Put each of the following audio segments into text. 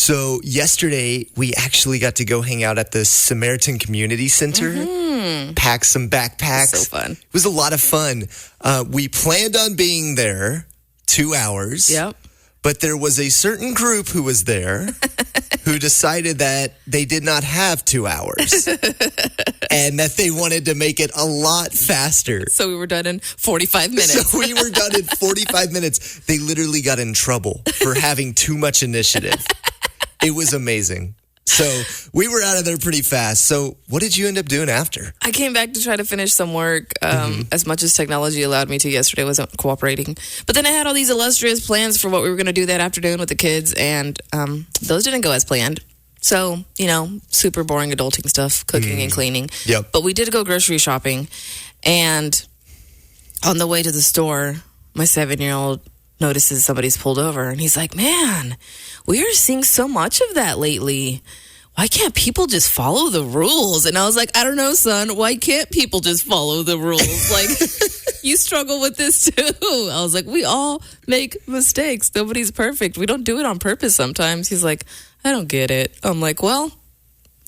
So yesterday, we actually got to go hang out at the Samaritan Community Center, pack some backpacks. So fun. It was a lot of fun. We planned on being there 2 hours. Yep. But there was a certain group who was there who decided that they did not have 2 hours and that they wanted to make it a lot faster. So we were done in 45 minutes. So we were done in 45 minutes. They literally got in trouble for having too much initiative. It was amazing. So we were out of there pretty fast. So what did you end up doing after? I came back to try to finish some work as much as technology allowed me to. Yesterday wasn't cooperating. But then I had all these illustrious plans for what we were going to do that afternoon with the kids, and those didn't go as planned. So, super boring adulting stuff, cooking and cleaning. Yep. But we did go grocery shopping, and on the way to the store, my 7-year-old notices somebody's pulled over, and he's like, "Man, we are seeing so much of that lately. Why can't people just follow the rules?" And I was like, "I don't know, son. Why can't people just follow the rules? Like, you struggle with this too." I was like, "We all make mistakes. Nobody's perfect. We don't do it on purpose sometimes." He's like, "I don't get it." I'm like, well,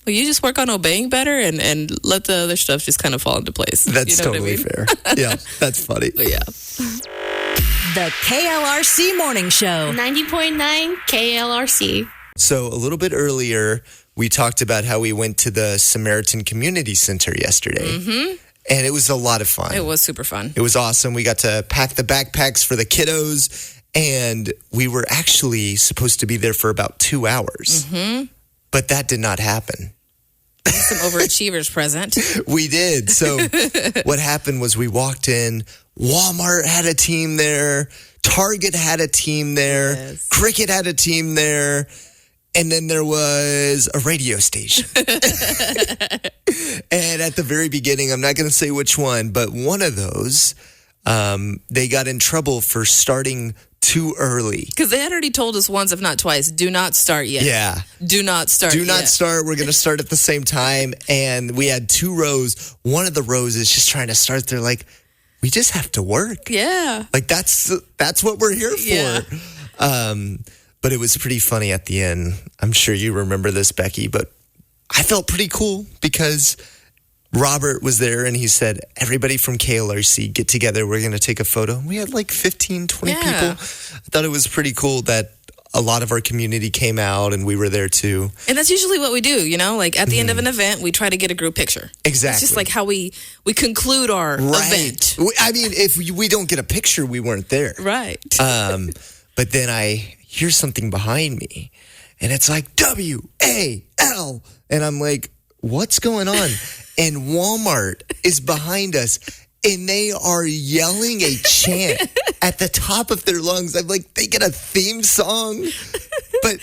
you just work on obeying better and let the other stuff just kind of fall into place. That's totally fair. Yeah, that's funny. But yeah. The KLRC Morning Show. 90.9 KLRC. So a little bit earlier, we talked about how we went to the Samaritan Community Center yesterday. And it was a lot of fun. It was super fun. It was awesome. We got to pack the backpacks for the kiddos, and we were actually supposed to be there for about 2 hours. But that did not happen. Some overachievers present. We did. So what happened was we walked in. Walmart had a team there. Target had a team there. Yes. Cricket had a team there. And then there was a radio station. And at the very beginning, I'm not going to say which one, but one of those, they got in trouble for starting too early. Because they had already told us once, if not twice, do not start yet. Yeah. Do not start Do yet. not start. We're going to start at the same time. And we had 2 rows. One of the rows is just trying to start. They're like, we just have to work. Yeah. Like, that's what we're here for. Yeah. But it was pretty funny at the end. I'm sure you remember this, Becky, but I felt pretty cool because Robert was there and he said, everybody from KLRC, get together. We're going to take a photo. And we had like 15, 20 people. I thought it was pretty cool that a lot of our community came out and we were there too. And that's usually what we do, Like at the end of an event, we try to get a group picture. Exactly. It's just like how we conclude our event. I mean, if we don't get a picture, we weren't there. Right. But then I hear something behind me and it's like WAL. And I'm like, what's going on? And Walmart is behind us and they are yelling a chant at the top of their lungs. I'm like, they get a theme song. But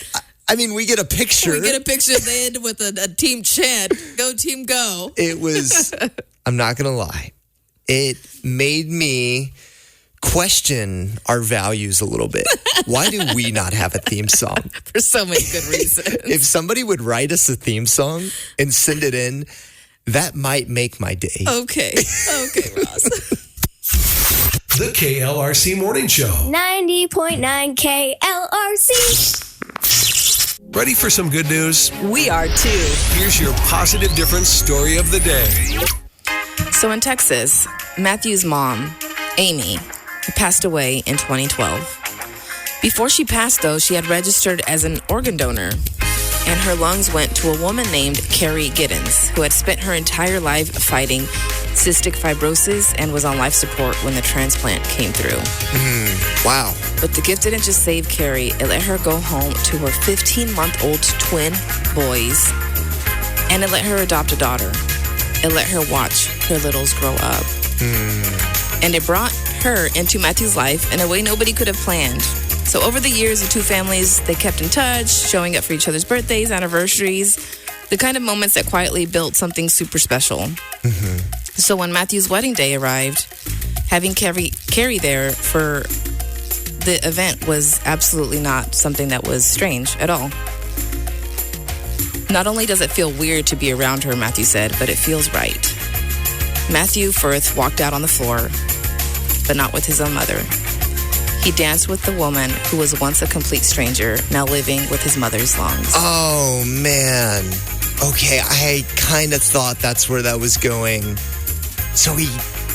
I mean, we get a picture. We get a picture. They end with a team chant. Go team go. It was, I'm not going to lie. It made me question our values a little bit. Why do we not have a theme song? For so many good reasons. If somebody would write us a theme song and send it in, that might make my day. Okay, Ross. The KLRC Morning Show. 90.9 KLRC. Ready for some good news? We are too. Here's your positive difference story of the day. So in Texas, Matthew's mom, Amy, passed away in 2012. Before she passed, though, she had registered as an organ donor, and her lungs went to a woman named Carrie Giddens, who had spent her entire life fighting cystic fibrosis and was on life support when the transplant came through. Wow. But the gift didn't just save Carrie. It let her go home to her 15-month-old twin boys, and it let her adopt a daughter. It let her watch her littles grow up. And it brought her into Matthew's life in a way nobody could have planned. So over the years, the two families, they kept in touch, showing up for each other's birthdays, anniversaries, the kind of moments that quietly built something super special. So when Matthew's wedding day arrived, having Carrie there for the event was absolutely not something that was strange at all. Not only does it feel weird to be around her, Matthew said, but it feels right. Matthew Firth walked out on the floor, but not with his own mother. He danced with the woman who was once a complete stranger, now living with his mother's lungs. Oh, man. Okay, I kind of thought that's where that was going. So he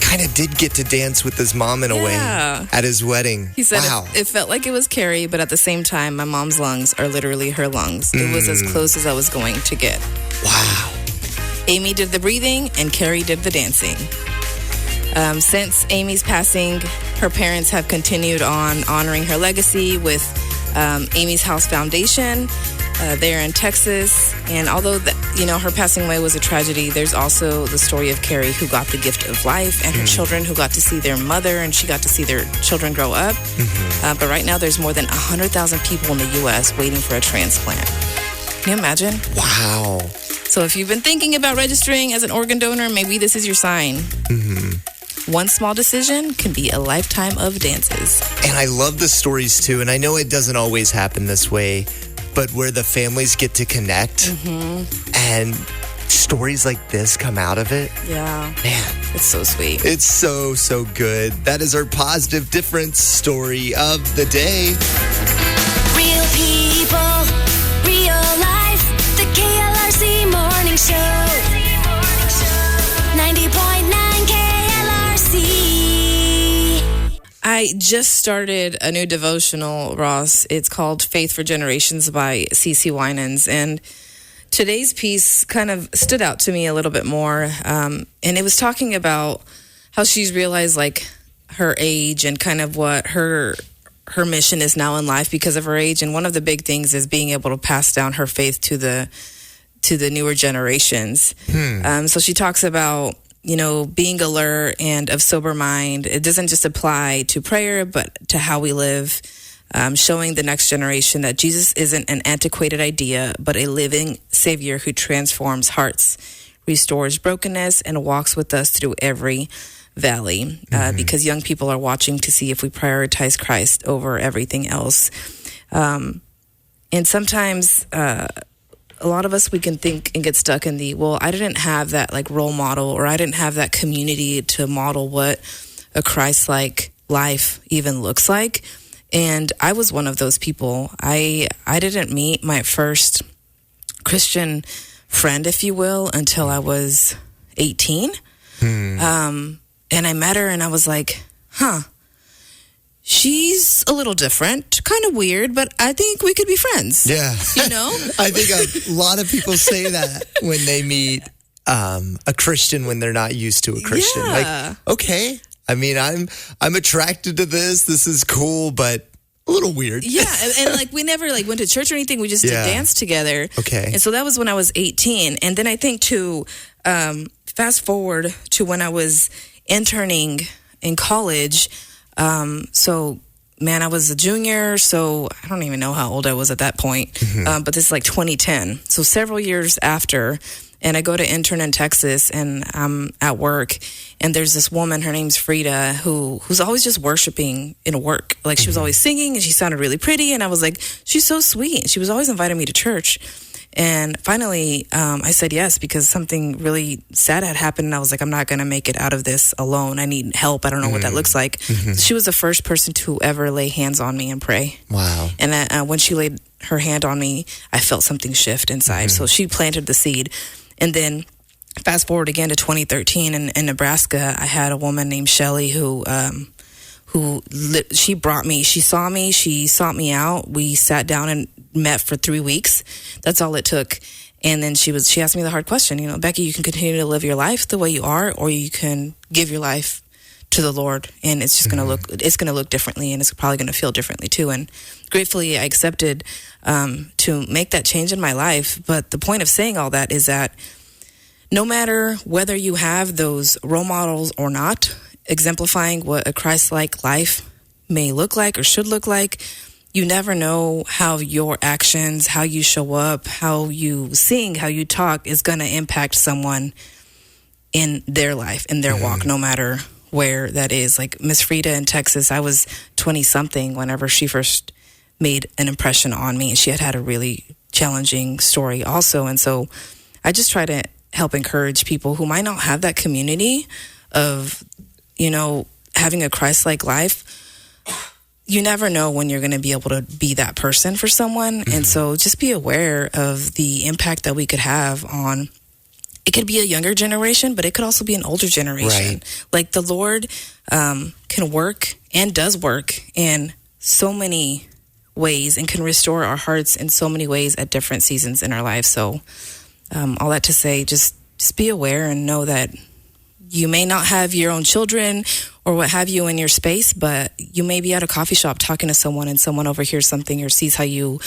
kind of did get to dance with his mom in a way at his wedding. He said wow. it felt like it was Carrie, but at the same time, my mom's lungs are literally her lungs. It was as close as I was going to get. Wow. Amy did the breathing and Carrie did the dancing. Since Amy's passing, her parents have continued on honoring her legacy with Amy's House Foundation. There in Texas, and although her passing away was a tragedy, there's also the story of Carrie, who got the gift of life, and her children who got to see their mother, and she got to see their children grow up. But right now, there's more than 100,000 people in the U.S. waiting for a transplant. Can you imagine? Wow. So if you've been thinking about registering as an organ donor, maybe this is your sign. One small decision can be a lifetime of dances. And I love the stories too, and I know it doesn't always happen this way, but where the families get to connect and stories like this come out of it. Yeah. Man. It's so sweet. It's so, so good. That is our positive difference story of the day. Real people, real life. The KLRC Morning Show. 90.9 KLRC. I just started a new devotional, Ross. It's called Faith for Generations by C.C. Winans. And today's piece kind of stood out to me a little bit more. And it was talking about how she's realized like her age and kind of what her mission is now in life because of her age. And one of the big things is being able to pass down her faith to the newer generations. So she talks about, being alert and of sober mind. It doesn't just apply to prayer, but to how we live, showing the next generation that Jesus isn't an antiquated idea, but a living Savior who transforms hearts, restores brokenness, and walks with us through every valley. Because young people are watching to see if we prioritize Christ over everything else. And sometimes a lot of us, we can think and get stuck in I didn't have that like role model, or I didn't have that community to model what a Christ-like life even looks like. And I was one of those people. I didn't meet my first Christian friend, if you will, until I was 18. And I met her and I was like, she's a little different, kind of weird, but I think we could be friends. Yeah. I think a lot of people say that when they meet a Christian when they're not used to a Christian. Yeah. Like, okay, I mean, I'm attracted to this. This is cool, but a little weird. Yeah, and like we never like went to church or anything. We just did dance together. Okay. And so that was when I was 18. And then I think to fast forward to when I was interning in college. I was a junior, so I don't even know how old I was at that point. But this is like 2010. So several years after, and I go to intern in Texas, and I'm at work, and there's this woman, her name's Frida, who's always just worshiping in work. Like she was always singing, and she sounded really pretty, and I was like, she's so sweet. She was always inviting me to church. And finally, I said yes, because something really sad had happened. And I was like, I'm not going to make it out of this alone. I need help. I don't know what that looks like. She was the first person to ever lay hands on me and pray. Wow. And when she laid her hand on me, I felt something shift inside. So she planted the seed. And then fast forward again to 2013 in Nebraska, I had a woman named Shelly who she brought me. She saw me. She sought me out. We sat down and met for 3 weeks. That's all it took. And then she asked me the hard question, Becky, you can continue to live your life the way you are, or you can give your life to the Lord, and it's just going to look differently, and it's probably going to feel differently too. And gratefully I accepted to make that change in my life. But the point of saying all that is that no matter whether you have those role models or not, exemplifying what a Christ-like life may look like or should look like, you never know how your actions, how you show up, how you sing, how you talk is going to impact someone in their life, in their walk, no matter where that is. Like Miss Frida in Texas, I was 20-something whenever she first made an impression on me. And she had a really challenging story also. And so I just try to help encourage people who might not have that community of, having a Christ-like life. you never know when you're going to be able to be that person for someone. And so just be aware of the impact that we could have on, it could be a younger generation, but it could also be an older generation. Right. Like the Lord can work and does work in so many ways and can restore our hearts in so many ways at different seasons in our lives. So all that to say, just be aware and know that you may not have your own children or what have you in your space, but you may be at a coffee shop talking to someone and someone overhears something or sees how you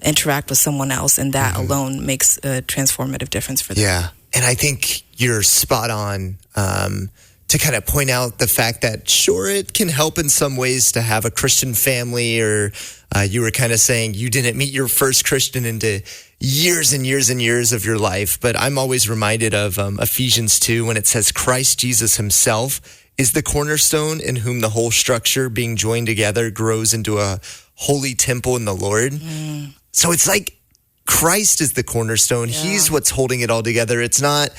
interact with someone else, and that alone makes a transformative difference for them. Yeah. And I think you're spot on to kind of point out the fact that, sure, it can help in some ways to have a Christian family, or you were kind of saying you didn't meet your first Christian into years and years and years of your life. But I'm always reminded of Ephesians 2 when it says Christ Jesus himself is the cornerstone in whom the whole structure being joined together grows into a holy temple in the Lord. So it's like Christ is the cornerstone. Yeah. He's what's holding it all together. It's not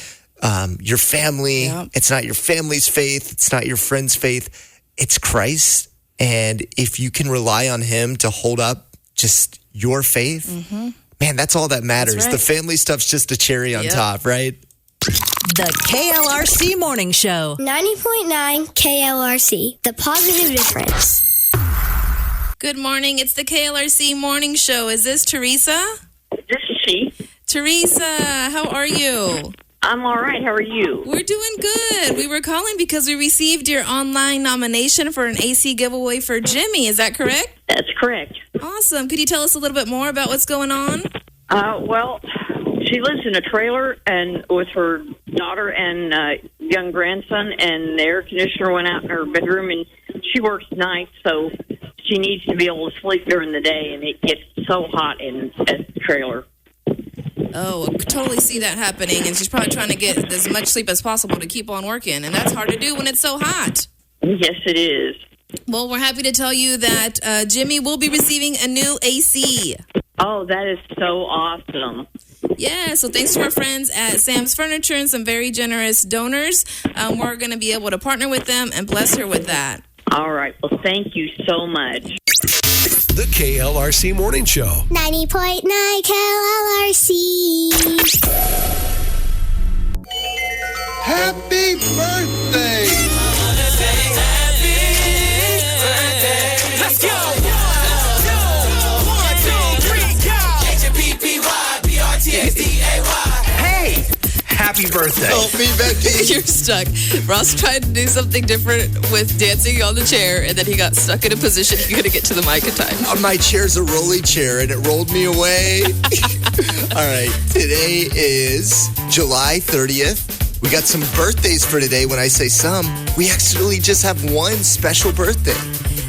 your family. Yep. It's not your family's faith. It's not your friend's faith. It's Christ. And if you can rely on him to hold up just your faith, man, that's all that matters. That's right. The family stuff's just a cherry on top, right? The KLRC Morning Show. 90.9 KLRC, the positive difference. Good morning. It's the KLRC Morning Show. Is this Teresa? This is she. Teresa, how are you? I'm all right. How are you? We're doing good. We were calling because we received your online nomination for an AC giveaway for Jimmy. Is that correct? That's correct. Awesome. Could you tell us a little bit more about what's going on? Well, she lives in a trailer and with her daughter and young grandson, and the air conditioner went out in her bedroom, and she works nights, so she needs to be able to sleep during the day, and it gets so hot at the trailer. Oh, I totally see that happening, and she's probably trying to get as much sleep as possible to keep on working, and that's hard to do when it's so hot. Yes, it is. Well, we're happy to tell you that Jimmy will be receiving a new AC. Oh, that is so awesome. Yeah, so thanks to our friends at Sam's Furniture and some very generous donors. We're going to be able to partner with them and bless her with that. All right. Well, thank you so much. The KLRC Morning Show. 90.9 KLRC. Happy birthday! Let's go! 1, 2, 3, go! H-A-P-P-Y-B-R-T-S-D-A-Y. Hey! Happy birthday. Help me, Becky. You're stuck. Ross tried to do something different with dancing on the chair, and then he got stuck in a position he couldn't get to the mic in time. My chair's a rolly chair, and it rolled me away. All right, today is July 30th. We got some birthdays for today. When I say some, we actually just have one special birthday.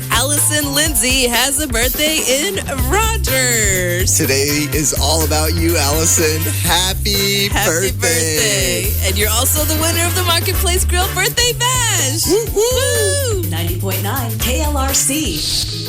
Allison Lindsay has a birthday in Rogers. Today is all about you, Allison. Happy birthday. And you're also the winner of the Marketplace Grill Birthday Bash. Woo! 90.9 KLRC.